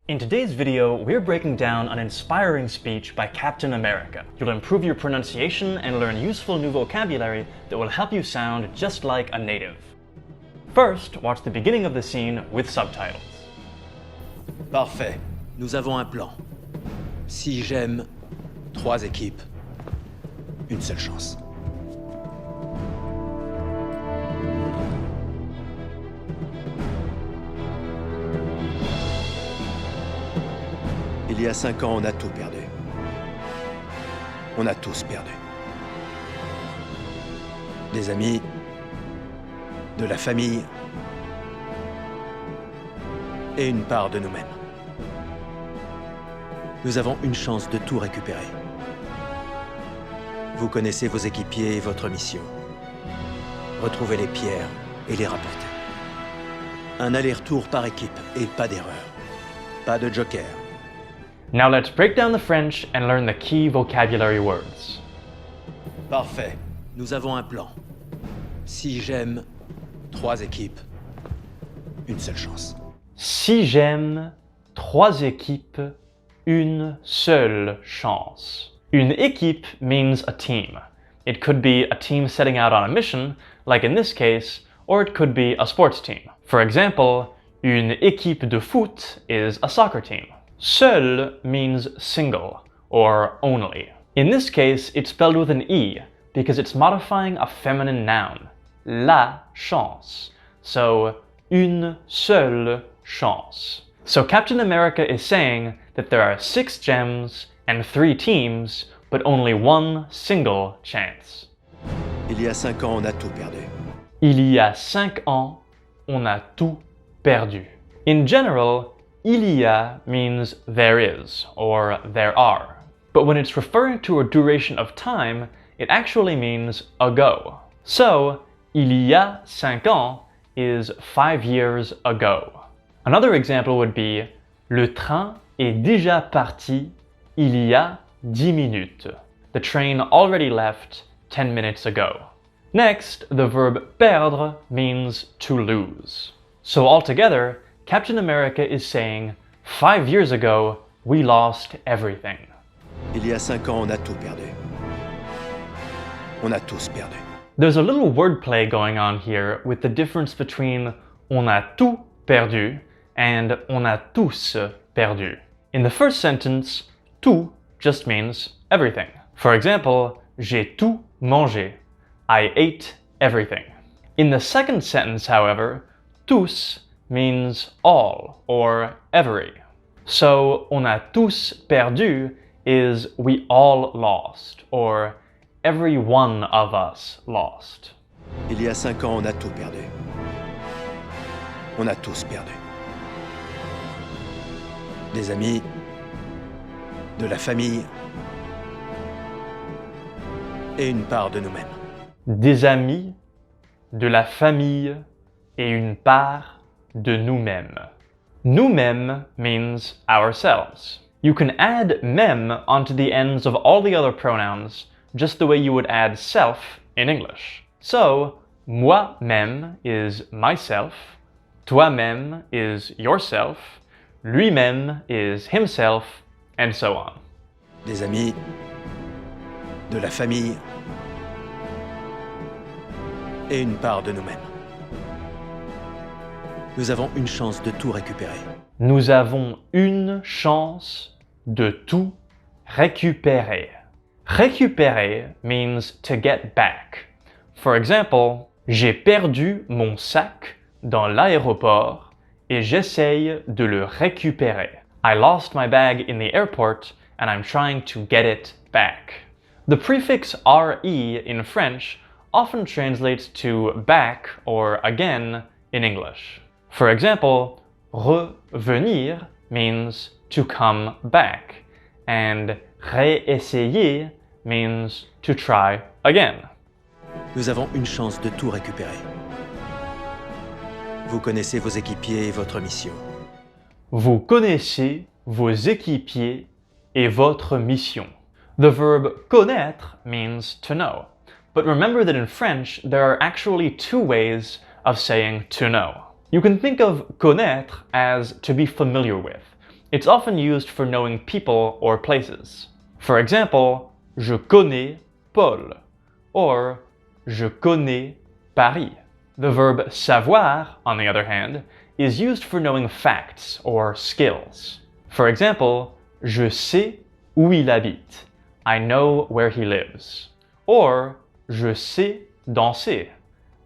In today's video, we're breaking down an inspiring speech by Captain America. You'll improve your pronunciation and learn useful new vocabulary that will help you sound just like a native. First, watch the beginning of the scene with subtitles. Parfait. Nous avons un plan. Si j'aime 3 équipes, une seule chance. Il y a 5 ans, on a tout perdu. On a tous perdu. Des amis, de la famille et une part de nous-mêmes. Nous avons une chance de tout récupérer. Vous connaissez vos équipiers et votre mission. Retrouvez les pierres et les rapporter. Un aller-retour par équipe et pas d'erreur. Pas de joker. Now let's break down the French and learn the key vocabulary words. Parfait. Nous avons un plan. Si j'aime 3 équipes, une seule chance. Si j'aime 3 équipes, une seule chance. Une équipe means a team. It could be a team setting out on a mission, like in this case, or it could be a sports team. For example, une équipe de foot is a soccer team. Seul means single, or only. In this case, it's spelled with an E, because it's modifying a feminine noun, la chance. So, une seule chance. So Captain America is saying that there are 6 gems and 3 teams, but only 1 single chance. Il y a 5 ans, on a tout perdu. Il y a 5 ans, on a tout perdu. In general, il y a means there is, or there are. But when it's referring to a duration of time, it actually means ago. So, il y a 5 ans is 5 years ago. Another example would be, le train est déjà parti il y a 10 minutes. The train already left 10 minutes ago. Next, the verb perdre means to lose. So altogether, Captain America is saying, 5 years ago, we lost everything. Il y a 5 ans, on a tout perdu. On a tous perdu. There's a little wordplay going on here with the difference between on a tout perdu and on a tous perdu. In the first sentence, tout just means everything. For example, j'ai tout mangé. I ate everything. In the second sentence, however, tous means all or every. So, on a tous perdu is we all lost, or every one of us lost. Il y a 5 ans, on a tout perdu. On a tous perdu. Des amis, de la famille et une part de nous-mêmes. Des amis, de la famille et une part de nous-mêmes. Nous-mêmes means ourselves. You can add mem onto the ends of all the other pronouns just the way you would add self in English. So, moi-même is myself, toi-même is yourself, lui-même is himself, and so on. Des amis, de la famille et une part de nous-mêmes. Nous avons une chance de tout récupérer. Nous avons une chance de tout récupérer. Récupérer means to get back. For example, j'ai perdu mon sac dans l'aéroport et j'essaye de le récupérer. I lost my bag in the airport and I'm trying to get it back. The prefix re in French often translates to back or again in English. For example, revenir means to come back, and réessayer means to try again. Nous avons une chance de tout récupérer. Vous connaissez vos équipiers et votre mission. Vous connaissez vos équipiers et votre mission. The verb connaître means to know. But remember that in French, there are actually 2 ways of saying to know. You can think of connaître as to be familiar with. It's often used for knowing people or places. For example, je connais Paul, or je connais Paris. The verb savoir, on the other hand, is used for knowing facts or skills. For example, je sais où il habite. I know where he lives. Or, je sais danser.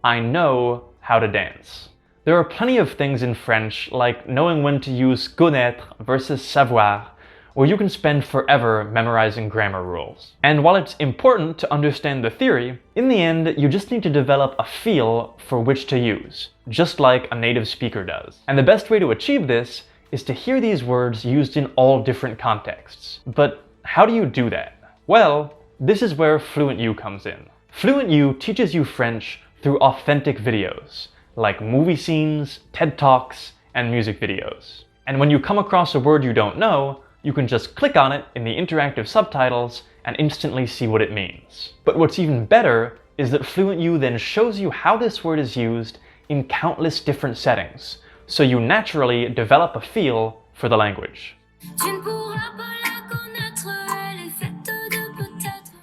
I know how to dance. There are plenty of things in French, like knowing when to use connaître versus savoir, where you can spend forever memorizing grammar rules. And while it's important to understand the theory, in the end, you just need to develop a feel for which to use, just like a native speaker does. And the best way to achieve this is to hear these words used in all different contexts. But how do you do that? Well, this is where FluentU comes in. FluentU teaches you French through authentic videos, like movie scenes, TED Talks, and music videos. And when you come across a word you don't know, you can just click on it in the interactive subtitles and instantly see what it means. But what's even better is that FluentU then shows you how this word is used in countless different settings, so you naturally develop a feel for the language.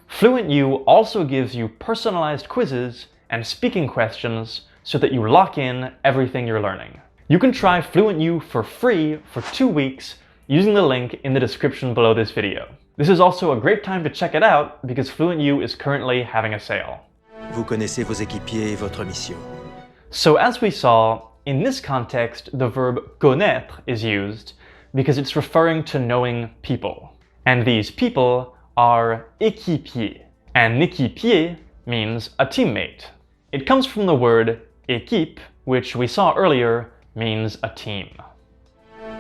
FluentU also gives you personalized quizzes and speaking questions so that you lock in everything you're learning. You can try FluentU for free for 2 weeks using the link in the description below this video. This is also a great time to check it out because FluentU is currently having a sale. Vous connaissez vos équipiers et votre mission. So as we saw, in this context, the verb connaître is used because it's referring to knowing people. And these people are équipiers. And équipier means a teammate. It comes from the word équipe, which we saw earlier means a team.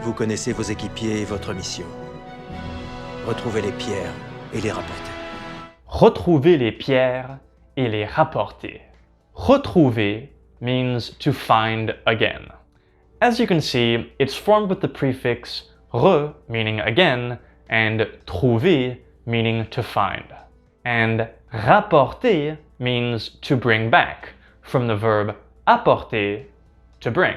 Vous connaissez vos équipiers et votre mission. Retrouvez les pierres et les rapportez. Retrouver les pierres et les rapporter. Retrouver means to find again. As you can see, it's formed with the prefix re, meaning again, and trouver, meaning to find. And rapporter means to bring back, from the verb apporter, to bring.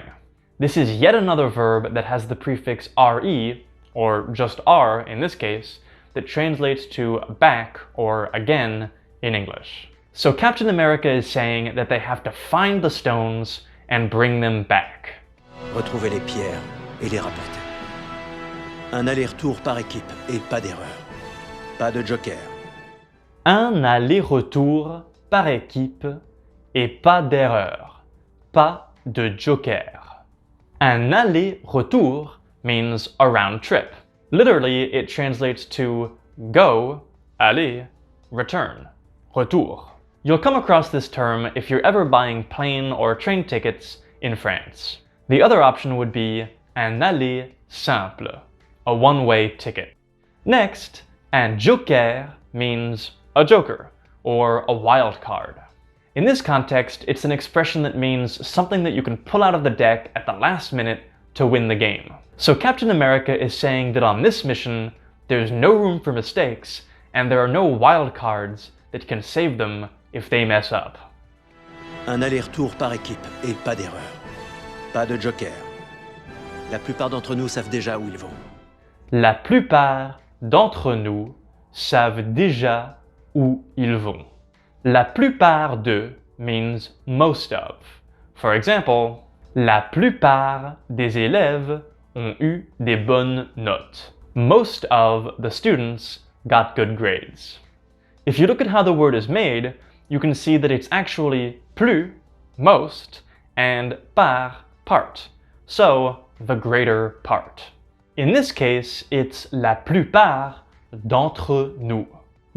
This is yet another verb that has the prefix re, or just r in this case, that translates to back or again in English. So Captain America is saying that they have to find the stones and bring them back. Retrouvez les pierres et les rapportez. Un aller-retour par équipe et pas d'erreur. Pas de joker. Un aller-retour par équipe et pas d'erreur. Pas de joker. Un aller-retour means a round trip. Literally, it translates to go, aller, return, retour. You'll come across this term if you're ever buying plane or train tickets in France. The other option would be un aller simple, a one-way ticket. Next, un joker means a joker, or a wild card. In this context, it's an expression that means something that you can pull out of the deck at the last minute to win the game. So Captain America is saying that on this mission, there's no room for mistakes, and there are no wild cards that can save them if they mess up. Un aller-retour par équipe et pas d'erreur. Pas de joker. La plupart d'entre nous savent déjà où ils vont. La plupart d'entre nous savent déjà où ils vont. La plupart de means most of. For example, la plupart des élèves ont eu des bonnes notes. Most of the students got good grades. If you look at how the word is made, you can see that it's actually plus, most, and par, part. So, the greater part. In this case, it's la plupart d'entre nous.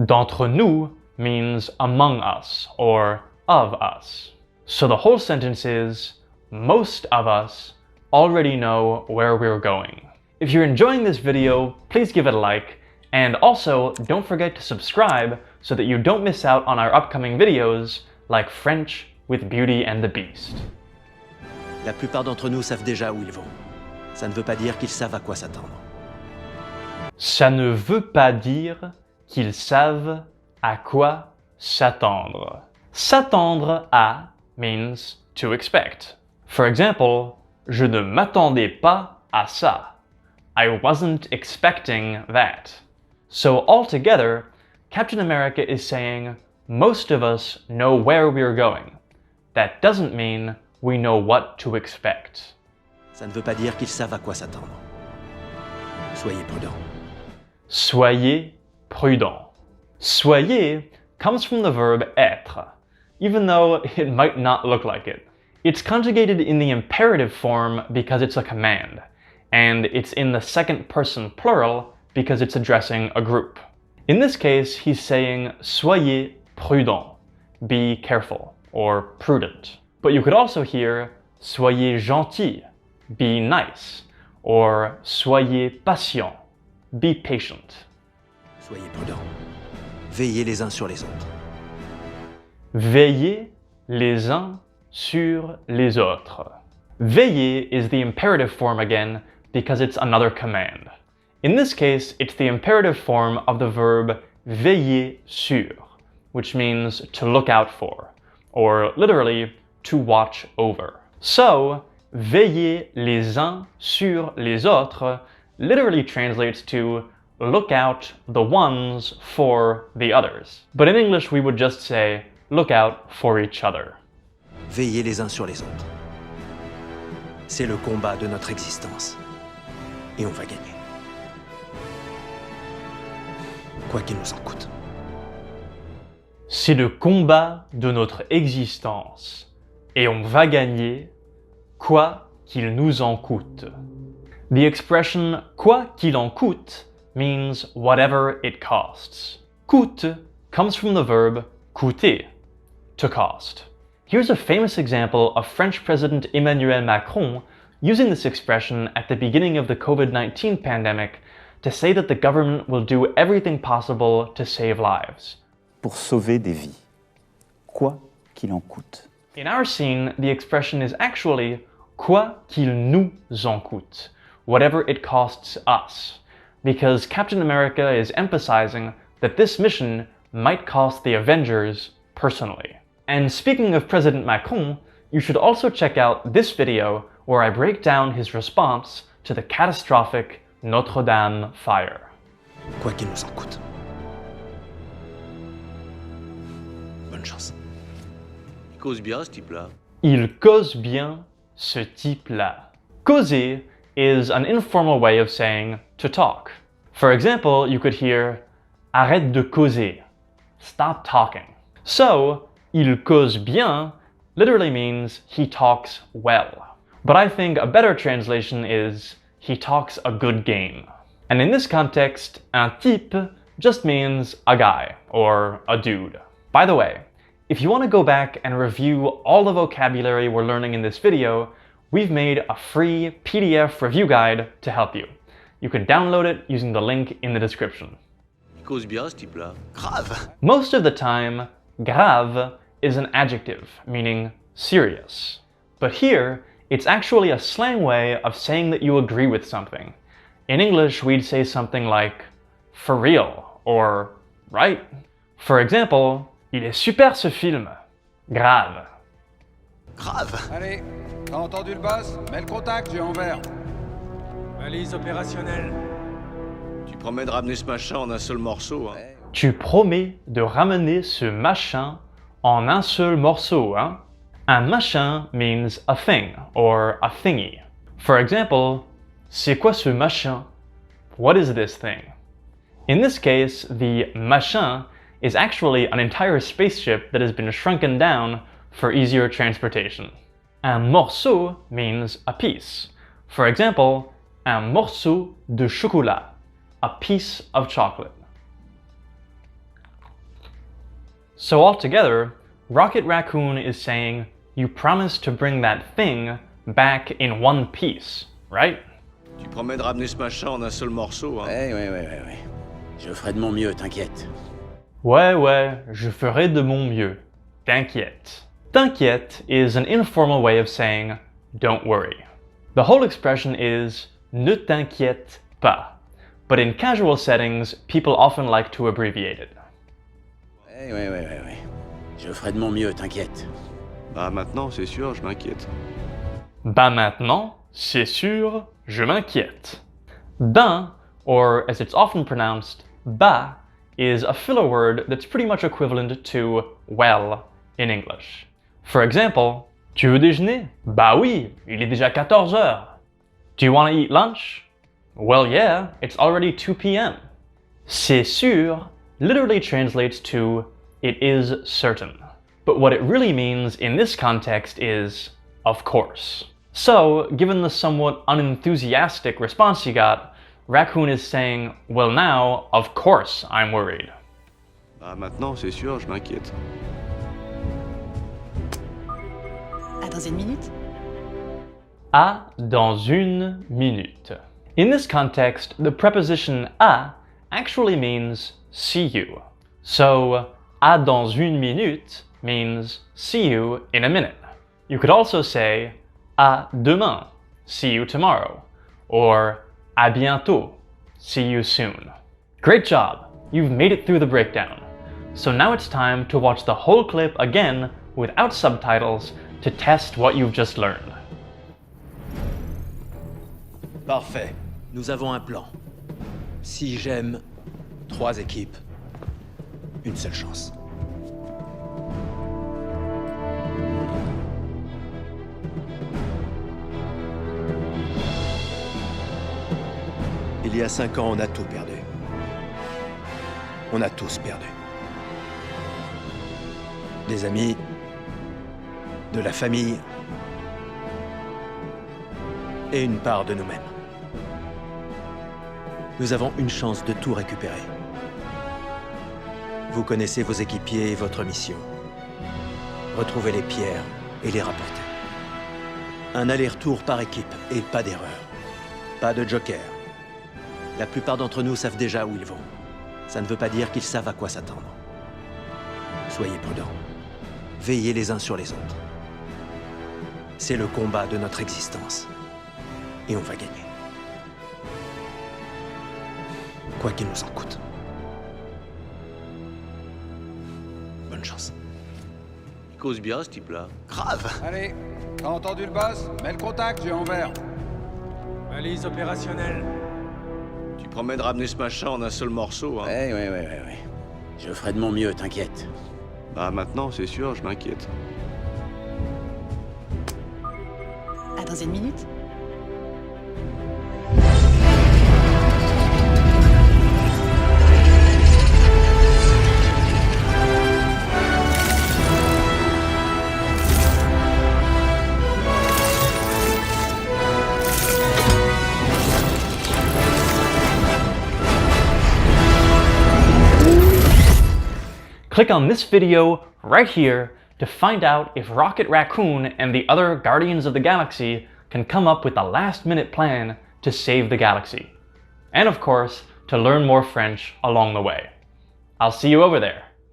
D'entre nous means among us, or of us. So the whole sentence is, most of us already know where we're going. If you're enjoying this video, please give it a like, and also don't forget to subscribe so that you don't miss out on our upcoming videos like French with Beauty and the Beast. La plupart d'entre nous savent déjà où ils vont. Ça ne veut pas dire qu'ils savent à quoi s'attendre. Ça ne veut pas dire qu'ils savent à quoi s'attendre. S'attendre à means to expect. For example, je ne m'attendais pas à ça. I wasn't expecting that. So altogether, Captain America is saying, most of us know where we're going. That doesn't mean we know what to expect. Ça ne veut pas dire qu'ils savent à quoi s'attendre. Soyez prudents. Soyez prudent. Soyez comes from the verb être, even though it might not look like it. It's conjugated in the imperative form because it's a command, and it's in the second person plural because it's addressing a group. In this case, he's saying soyez prudent, be careful, or prudent. But you could also hear soyez gentil, be nice, or soyez patient, be patient. Soyez prudents. Veillez les uns sur les autres. Veillez les uns sur les autres. Veiller is the imperative form again because it's another command. In this case, it's the imperative form of the verb veiller sur, which means to look out for, or literally, to watch over. So, veiller les uns sur les autres literally translates to look out the ones for the others. But in English, we would just say look out for each other. Veillez les uns sur les autres. C'est le combat de notre existence. Et on va gagner. Quoi qu'il nous en coûte. C'est le combat de notre existence. Et on va gagner, quoi qu'il nous en coûte. The expression quoi qu'il en coûte means whatever it costs. Coûte comes from the verb coûter, to cost. Here's a famous example of French President Emmanuel Macron using this expression at the beginning of the COVID-19 pandemic to say that the government will do everything possible to save lives. Pour sauver des vies, quoi qu'il en coûte. In our scene, the expression is actually quoi qu'il nous en coûte, whatever it costs us, because Captain America is emphasizing that this mission might cost the Avengers personally. And speaking of President Macron, you should also check out this video where I break down his response to the catastrophic Notre-Dame fire. Quoi qu'il nous en coûte. Bonne chance. Il cause bien ce type-là. Il cause bien, ce type-là. Causer is an informal way of saying to talk. For example, you could hear arrête de causer, stop talking. So, il cause bien literally means he talks well. But I think a better translation is he talks a good game. And in this context, un type just means a guy or a dude. By the way, if you want to go back and review all the vocabulary we're learning in this video, we've made a free PDF review guide to help you. You can download it using the link in the description. Il cause bien ce type-là. Grave. Most of the time, grave is an adjective, meaning serious. But here, it's actually a slang way of saying that you agree with something. In English, we'd say something like, for real, or right. For example, il est super ce film. Grave. Grave. Allez, t'as entendu le boss? Mets le contact, j'ai en vert. Balise opérationnelle. Tu promets de ramener ce machin en un seul morceau, hein? Tu promets de ramener ce machin en un seul morceau, hein? Un machin means a thing, or a thingy. For example, c'est quoi ce machin? What is this thing? In this case, the machin is actually an entire spaceship that has been shrunken down for easier transportation. Un morceau means a piece. For example, un morceau de chocolat, a piece of chocolate. So altogether, Rocket Raccoon is saying, you promised to bring that thing back in one piece, right? Tu promets de ramener ce machin en un seul morceau, hein? Ouais. Je ferai de mon mieux, t'inquiète. Ouais, je ferai de mon mieux. T'inquiète. T'inquiète is an informal way of saying, don't worry. The whole expression is, ne t'inquiète pas. But in casual settings, people often like to abbreviate it. Ouais. Je ferai de mon mieux, t'inquiète. Bah maintenant, c'est sûr, je m'inquiète. Bah maintenant, c'est sûr, je m'inquiète. Ben, or as it's often pronounced, ba, is a filler word that's pretty much equivalent to well in English. For example, tu veux déjeuner? Bah oui, il est déjà 14 heures. Do you want to eat lunch? Well, yeah, it's already 2 p.m. C'est sûr literally translates to it is certain. But what it really means in this context is of course. So, given the somewhat unenthusiastic response you got, Raccoon is saying, well now, of course I'm worried. Ah, maintenant, c'est sûr, je m'inquiète. À dans une minute. À dans une minute. In this context, the preposition à actually means see you. So, à dans une minute means see you in a minute. You could also say à demain, see you tomorrow, or à bientôt, see you soon. Great job! You've made it through the breakdown. So now it's time to watch the whole clip again without subtitles to test what you've just learned. Parfait. Nous avons un plan. Si j'aime, 3 équipes, une seule chance. Il y a 5 ans, on a tout perdu. On a tous perdu. Des amis, de la famille et une part de nous-mêmes. Nous avons une chance de tout récupérer. Vous connaissez vos équipiers et votre mission. Retrouvez les pierres et les rapporter. Un aller-retour par équipe et pas d'erreur. Pas de joker. La plupart d'entre nous savent déjà où ils vont. Ça ne veut pas dire qu'ils savent à quoi s'attendre. Soyez prudents. Veillez les uns sur les autres. C'est le combat de notre existence. Et on va gagner. Quoi qu'il nous en coûte. Bonne chance. Il cause bien, ce type-là. Grave. Allez, t'as entendu le boss? Mets le contact, j'ai en vert. Balise opérationnelle. Tu promets de ramener ce machin en un seul morceau, hein? Ouais. Je ferai de mon mieux, t'inquiète. Bah, maintenant, c'est sûr, je m'inquiète. À dans une minute. Click on this video right here to find out if Rocket Raccoon and the other Guardians of the Galaxy can come up with a last-minute plan to save the galaxy. And of course, to learn more French along the way. I'll see you over there.